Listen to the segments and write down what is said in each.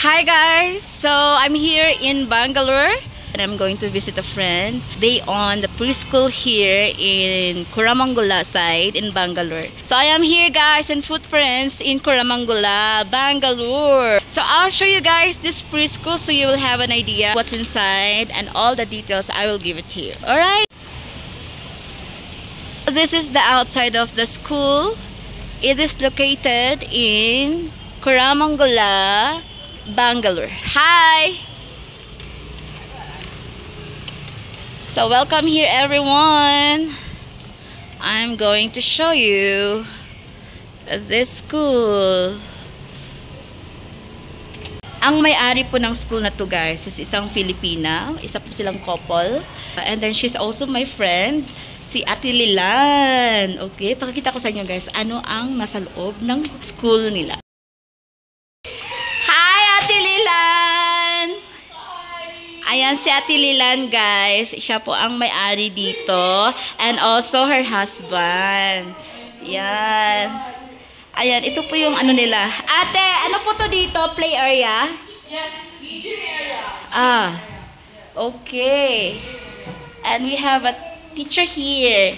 Hi guys! So I'm here in Bangalore and I'm going to visit a friend. They on the preschool here in Koramangala side in Bangalore. So I am here guys in Footprints in Koramangala, Bangalore. So I'll show you guys this preschool so you will have an idea what's inside and all the details I will give it to you. Alright? This is the outside of the school. It is located in Koramangala, Bangalore. Hi! So welcome here everyone. I'm going to show you this school. Ang may-ari po ng school na to guys is isang Filipina. Isa po silang couple. And then she's also my friend, si Ate Lilan. Okay, pakikita ko sa inyo guys ano ang nasa loob ng school nila. Ayan si Ate Lilan guys. Siya po ang may-ari dito. And also her husband. Yan. Ayan, ito po yung ano nila. Ate, ano po to dito? Play area? Yes, this is gym area. Ah, okay. And we have a teacher here.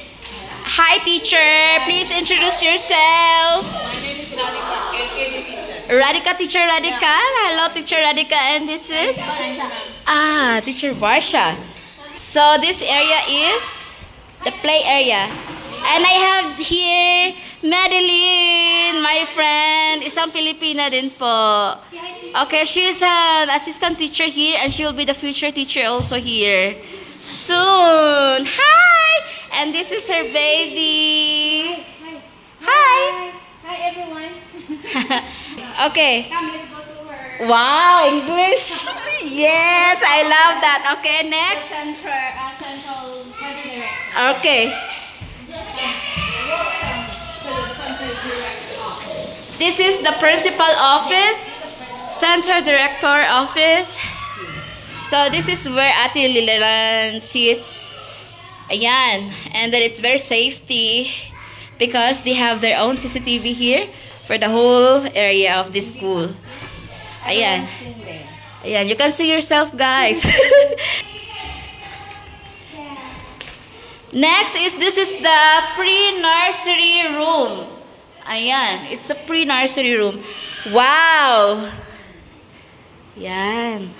Hi teacher, please introduce yourself. My name is Radhika, LKG teacher. Radhika, teacher Radhika. Hello teacher Radhika. And this is? Teacher Varsha. So this area is the play area. And I have here Madeline, my friend. Isang Pilipina din po. Okay, she's an assistant teacher here and she will be the future teacher also here soon. Hi! And this is her baby. Hi! Hi everyone. Okay. Come, let's go to her. Wow, English. Yes, I love that. Okay, next. Central weather director. Okay. Welcome to the center director office. This is the principal office, center director office. So this is where Ate Lilan sits. Ayan. And then it's very safety because they have their own CCTV here for the whole area of this school. Ayan. Ayan, you can see yourself guys. Next is this is the pre-nursery room. Ayan, it's a pre-nursery room. Wow. Yan.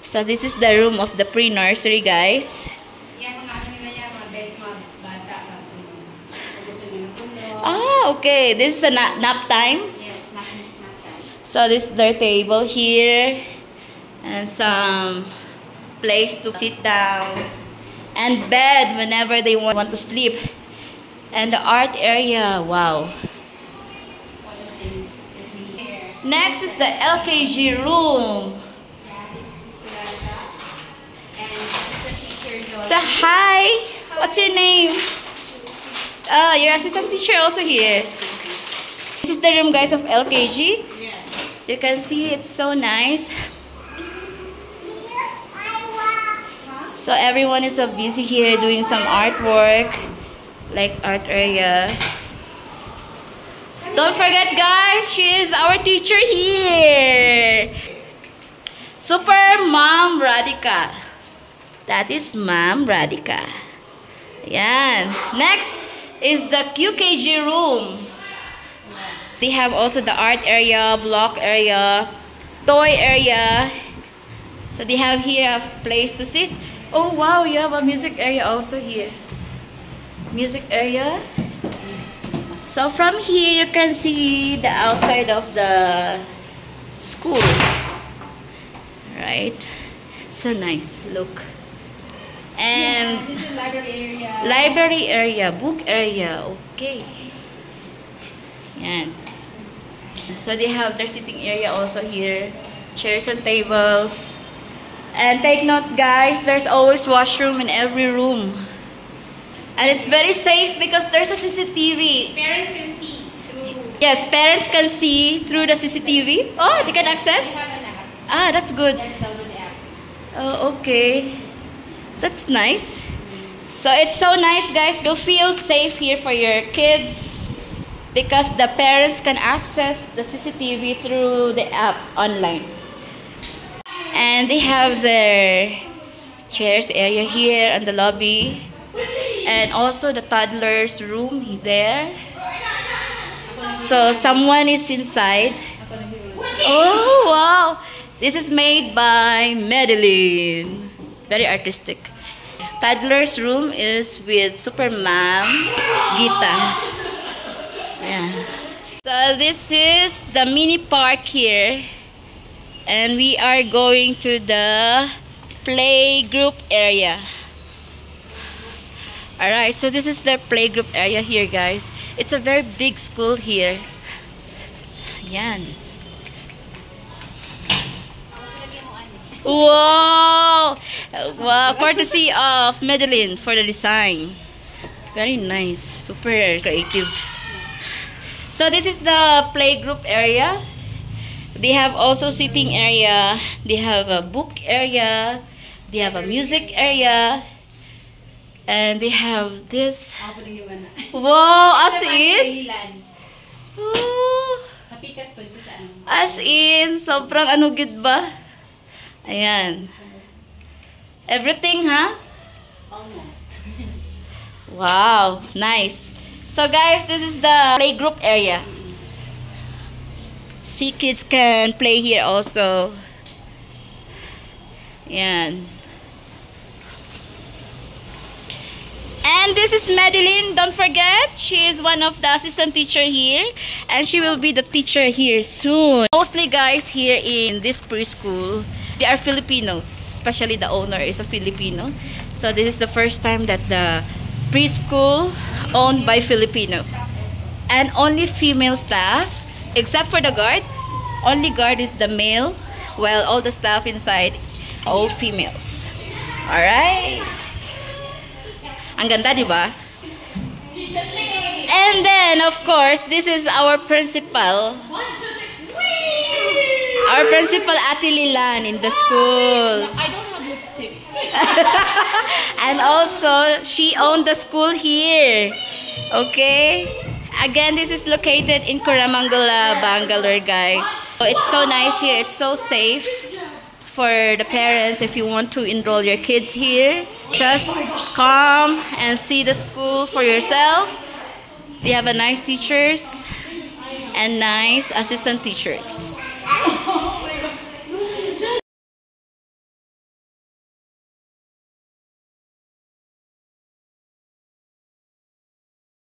So this is the room of the pre-nursery guys. Ah, okay. This is a nap time. Yes, nap time. So this is their table here. And some place to sit down. And bed whenever they want to sleep. And the art area. Wow. Next is the LKG room. So hi. What's your name? Oh, your assistant teacher also here. This is the room guys of LKG. Yes. You can see it's so nice. So everyone is so busy here doing some artwork, like art area. Don't forget guys, she is our teacher here. Super Mom Radhika. That is Mom Radhika. Yan. Next is the QKG room. They have also the art area, block area, toy area. So they have here a place to sit. Oh wow, you have a music area also here. Music area. So from here you can see the outside of the school. Right? So nice. Look. And this is library area. Library area, book area. Okay. Yan. So they have their sitting area also here. Chairs and tables. And take note guys, there's always washroom in every room. And it's very safe because there's a CCTV. Parents can see through. Yes, parents can see through the CCTV. Oh, they can access? They have an app. Ah, that's good. Let's download the app. Oh, okay. That's nice. So it's so nice guys. You'll feel safe here for your kids because the parents can access the CCTV through the app online. And they have their chairs area here in the lobby. And also the toddler's room there. So someone is inside. Oh, wow. This is made by Madeline. Very artistic. Toddler's room is with Super Mom Gita. Yeah. So this is the mini park here. And we are going to the playgroup area. Alright, so this is the playgroup area here, guys. It's a very big school here. Yan. Wow! Wow! Courtesy of Madeline for the design. Very nice. Super creative. So this is the playgroup area. They have also sitting area. They have a book area. They have a music area. And they have this. Wow! As in? Oh, as in, sobrang ano gid ba? Ayan. Everything, huh? Almost. Wow, nice. So guys, this is the playgroup area. See, kids can play here also. Ayan. And this is Madeline, don't forget, she is one of the assistant teacher here. And she will be the teacher here soon. Mostly guys here in this preschool, they are Filipinos, especially the owner is a Filipino. So this is the first time that the preschool owned by Filipino. And only female staff, except for the guard. Only guard is the male, while all the staff inside, all females. Alright. Ang ganda, di ba? And then, of course, this is our principal. Our principal, Ate Lilan, in the school. I don't have lipstick. And also, she owned the school here. Okay? Again, this is located in Koramangala, Bangalore, guys. So it's so nice here. It's so safe for the parents. If you want to enroll your kids here, just come and see the school for yourself. We have a nice teachers and nice assistant teachers.